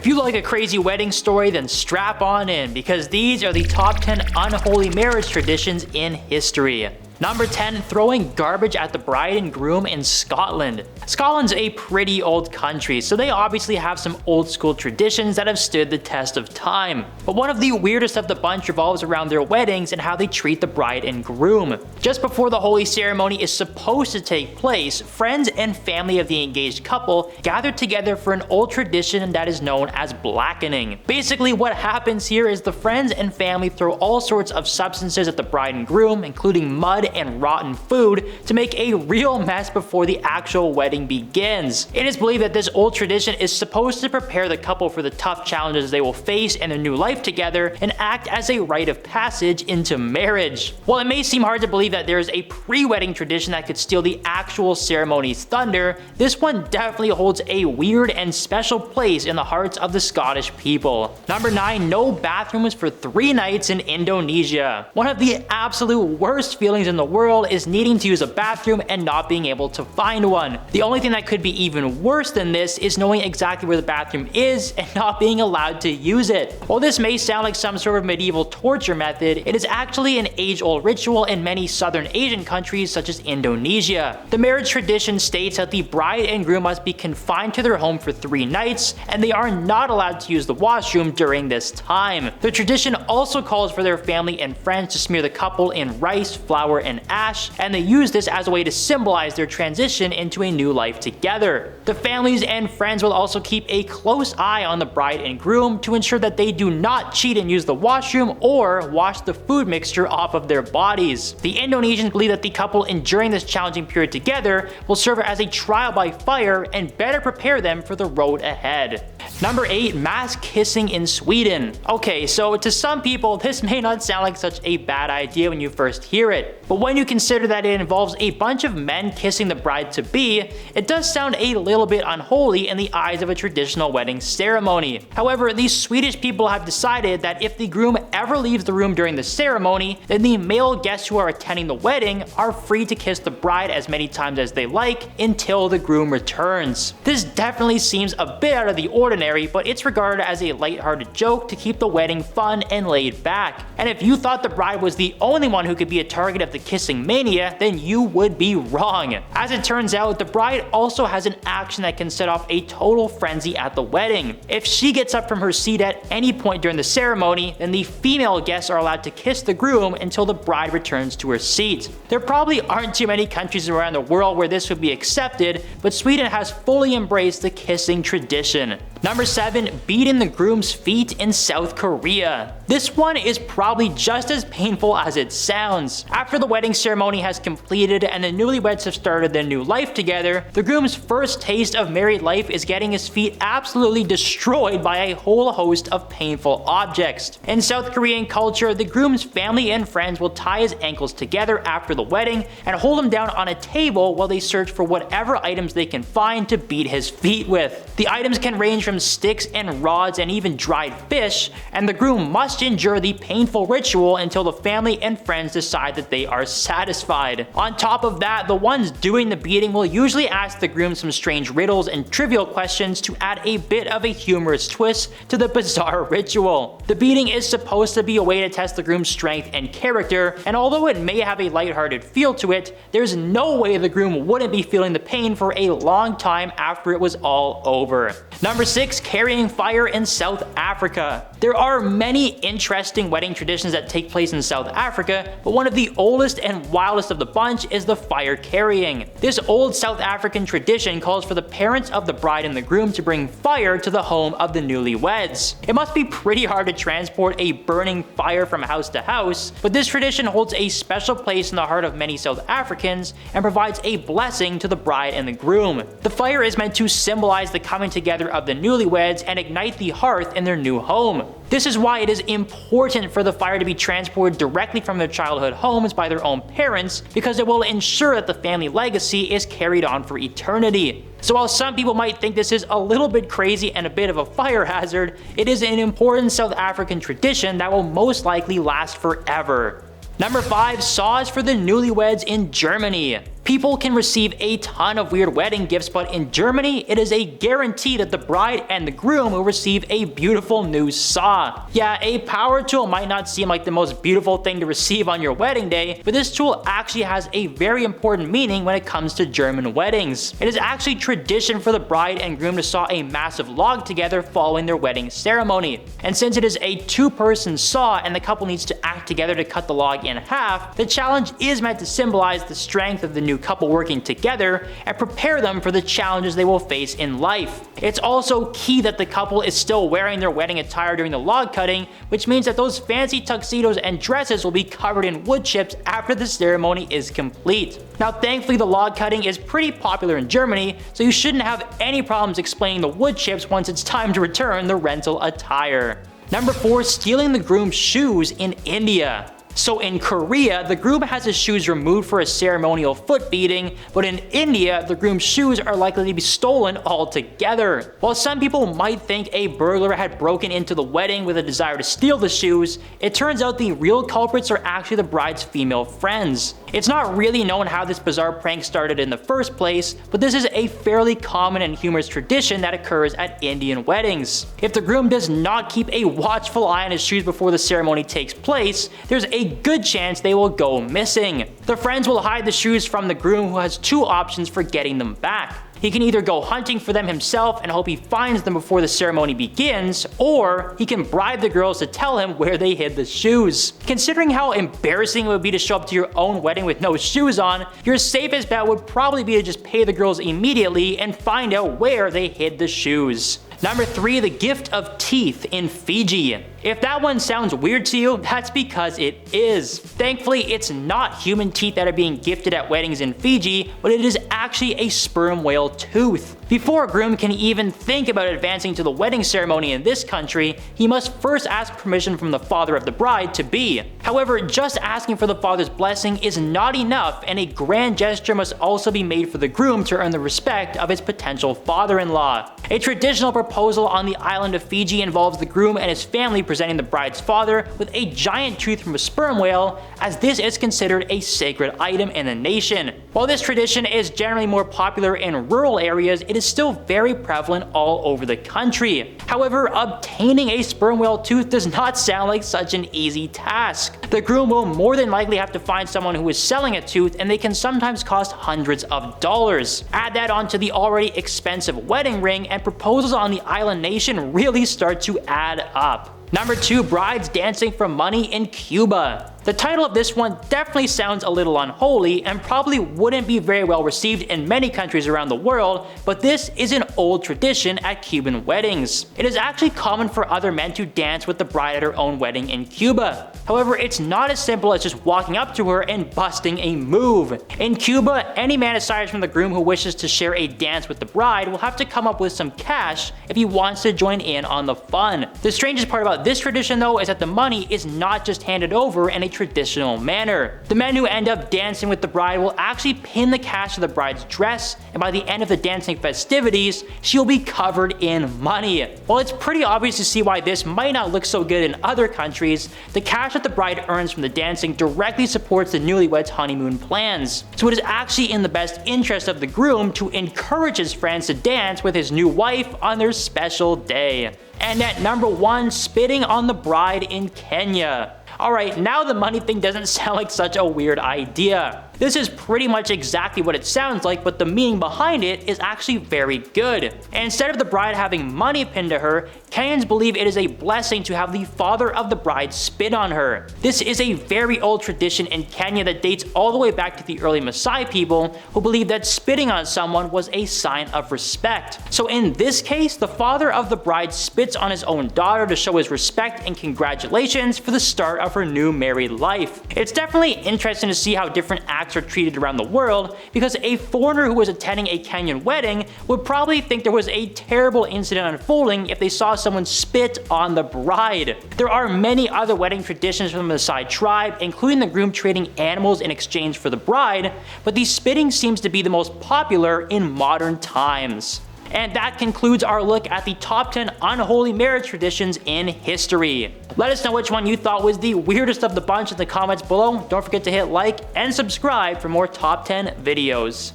If you like a crazy wedding story, then strap on in, because these are the top 10 unholy marriage traditions in history. Number 10, throwing garbage at the bride and groom in Scotland. Scotland's a pretty old country, so they obviously have some old school traditions that have stood the test of time. But one of the weirdest of the bunch revolves around their weddings and how they treat the bride and groom. Just before the holy ceremony is supposed to take place, friends and family of the engaged couple gather together for an old tradition that is known as blackening. Basically, what happens here is the friends and family throw all sorts of substances at the bride and groom, including mud and rotten food, to make a real mess before the actual wedding begins. It is believed that this old tradition is supposed to prepare the couple for the tough challenges they will face in their new life together and act as a rite of passage into marriage. While it may seem hard to believe that there is a pre-wedding tradition that could steal the actual ceremony's thunder, this one definitely holds a weird and special place in the hearts of the Scottish people. Number 9, no bathrooms for 3 nights in Indonesia. One of the absolute worst feelings in the world is needing to use a bathroom and not being able to find one. The only thing that could be even worse than this is knowing exactly where the bathroom is and not being allowed to use it. While this may sound like some sort of medieval torture method, it is actually an age-old ritual in many southern Asian countries such as Indonesia. The marriage tradition states that the bride and groom must be confined to their home for 3 nights, and they are not allowed to use the washroom during this time. The tradition also calls for their family and friends to smear the couple in rice, flour, and ash, and they use this as a way to symbolize their transition into a new life together. The families and friends will also keep a close eye on the bride and groom to ensure that they do not cheat and use the washroom or wash the food mixture off of their bodies. The Indonesians believe that the couple enduring this challenging period together will serve as a trial by fire and better prepare them for the road ahead. Number 8, mass kissing in Sweden. Okay, so to some people, this may not sound like such a bad idea when you first hear it, but when you consider that it involves a bunch of men kissing the bride-to-be, it does sound a little bit unholy in the eyes of a traditional wedding ceremony. However, these Swedish people have decided that if the groom ever leaves the room during the ceremony, then the male guests who are attending the wedding are free to kiss the bride as many times as they like until the groom returns. This definitely seems a bit out of the ordinary, but it's regarded as a lighthearted joke to keep the wedding fun and laid back. And if you thought the bride was the only one who could be a target of the kissing mania, then you would be wrong. As it turns out, the bride also has an action that can set off a total frenzy at the wedding. If she gets up from her seat at any point during the ceremony, then the female guests are allowed to kiss the groom until the bride returns to her seat. There probably aren't too many countries around the world where this would be accepted, but Sweden has fully embraced the kissing tradition. Number 7, beating the groom's feet in South Korea. This one is probably just as painful as it sounds. After the wedding ceremony has completed and the newlyweds have started their new life together, the groom's first taste of married life is getting his feet absolutely destroyed by a whole host of painful objects. In South Korean culture, the groom's family and friends will tie his ankles together after the wedding and hold him down on a table while they search for whatever items they can find to beat his feet with. The items can range from sticks and rods and even dried fish, and the groom must endure the painful ritual until the family and friends decide that they are satisfied. On top of that, the ones doing the beating will usually ask the groom some strange riddles and trivial questions to add a bit of a humorous twist to the bizarre ritual. The beating is supposed to be a way to test the groom's strength and character, and although it may have a lighthearted feel to it, there's no way the groom wouldn't be feeling the pain for a long time after it was all over. Number 6, carrying fire in South Africa. There are many interesting wedding traditions that take place in South Africa, but one of the oldest and wildest of the bunch is the fire carrying. This old South African tradition calls for the parents of the bride and the groom to bring fire to the home of the newlyweds. It must be pretty hard to transport a burning fire from house to house, but this tradition holds a special place in the heart of many South Africans and provides a blessing to the bride and the groom. The fire is meant to symbolize the coming together of the newlyweds and ignite the hearth in their new home. This is why it is important for the fire to be transported directly from their childhood homes by their own parents, because it will ensure that the family legacy is carried on for eternity. So while some people might think this is a little bit crazy and a bit of a fire hazard, it is an important South African tradition that will most likely last forever. Number 5, saws for the newlyweds in Germany. People can receive a ton of weird wedding gifts, but in Germany, it is a guarantee that the bride and the groom will receive a beautiful new saw. Yeah, a power tool might not seem like the most beautiful thing to receive on your wedding day, but this tool actually has a very important meaning when it comes to German weddings. It is actually tradition for the bride and groom to saw a massive log together following their wedding ceremony. And since it is a two-person saw and the couple needs to act together to cut the log in half, the challenge is meant to symbolize the strength of the new couple working together and prepare them for the challenges they will face in life. It's also key that the couple is still wearing their wedding attire during the log cutting, which means that those fancy tuxedos and dresses will be covered in wood chips after the ceremony is complete. Now, thankfully, the log cutting is pretty popular in Germany, so you shouldn't have any problems explaining the wood chips once it's time to return the rental attire. Number 4, stealing the groom's shoes in India. So in Korea, the groom has his shoes removed for a ceremonial foot beating, but in India, the groom's shoes are likely to be stolen altogether. While some people might think a burglar had broken into the wedding with a desire to steal the shoes, it turns out the real culprits are actually the bride's female friends. It's not really known how this bizarre prank started in the first place, but this is a fairly common and humorous tradition that occurs at Indian weddings. If the groom does not keep a watchful eye on his shoes before the ceremony takes place, there's a good chance they will go missing. The friends will hide the shoes from the groom, who has two options for getting them back. He can either go hunting for them himself and hope he finds them before the ceremony begins, or he can bribe the girls to tell him where they hid the shoes. Considering how embarrassing it would be to show up to your own wedding with no shoes on, your safest bet would probably be to just pay the girls immediately and find out where they hid the shoes. Number 3, the gift of teeth in Fiji. If that one sounds weird to you, that's because it is. Thankfully, it's not human teeth that are being gifted at weddings in Fiji, but it is actually a sperm whale tooth. Before a groom can even think about advancing to the wedding ceremony in this country, he must first ask permission from the father of the bride-to-be. However, just asking for the father's blessing is not enough, and a grand gesture must also be made for the groom to earn the respect of his potential father-in-law. A traditional proposal on the island of Fiji involves the groom and his family presenting the bride's father with a giant tooth from a sperm whale, as this is considered a sacred item in the nation. While this tradition is generally more popular in rural areas, it is still very prevalent all over the country. However, obtaining a sperm whale tooth does not sound like such an easy task. The groom will more than likely have to find someone who is selling a tooth, and they can sometimes cost hundreds of dollars. Add that onto the already expensive wedding ring, and proposals on the island nation really start to add up. Number 2, brides dancing for money in Cuba. The title of this one definitely sounds a little unholy and probably wouldn't be very well received in many countries around the world, but this is an old tradition at Cuban weddings. It is actually common for other men to dance with the bride at her own wedding in Cuba. However, it's not as simple as just walking up to her and busting a move. In Cuba, any man aside from the groom who wishes to share a dance with the bride will have to come up with some cash if he wants to join in on the fun. The strangest part about this tradition, though, is that the money is not just handed over in a traditional manner. The men who end up dancing with the bride will actually pin the cash to the bride's dress, and by the end of the dancing festivities, she'll be covered in money. While it's pretty obvious to see why this might not look so good in other countries, the cash that the bride earns from the dancing directly supports the newlyweds' honeymoon plans. So it is actually in the best interest of the groom to encourage his friends to dance with his new wife on their special day. And at number 1, spitting on the bride in Kenya. Alright, now the money thing doesn't sound like such a weird idea. This is pretty much exactly what it sounds like, but the meaning behind it is actually very good. And instead of the bride having money pinned to her, Kenyans believe it is a blessing to have the father of the bride spit on her. This is a very old tradition in Kenya that dates all the way back to the early Maasai people, who believed that spitting on someone was a sign of respect. So in this case, the father of the bride spits on his own daughter to show his respect and congratulations for the start of her new married life. It's definitely interesting to see how different acts are treated around the world, because a foreigner who was attending a Kenyan wedding would probably think there was a terrible incident unfolding if they saw someone spit on the bride. There are many other wedding traditions from the Maasai tribe, including the groom trading animals in exchange for the bride, but the spitting seems to be the most popular in modern times. And that concludes our look at the top 10 unholy marriage traditions in history. Let us know which one you thought was the weirdest of the bunch in the comments below. Don't forget to hit like and subscribe for more top 10 videos.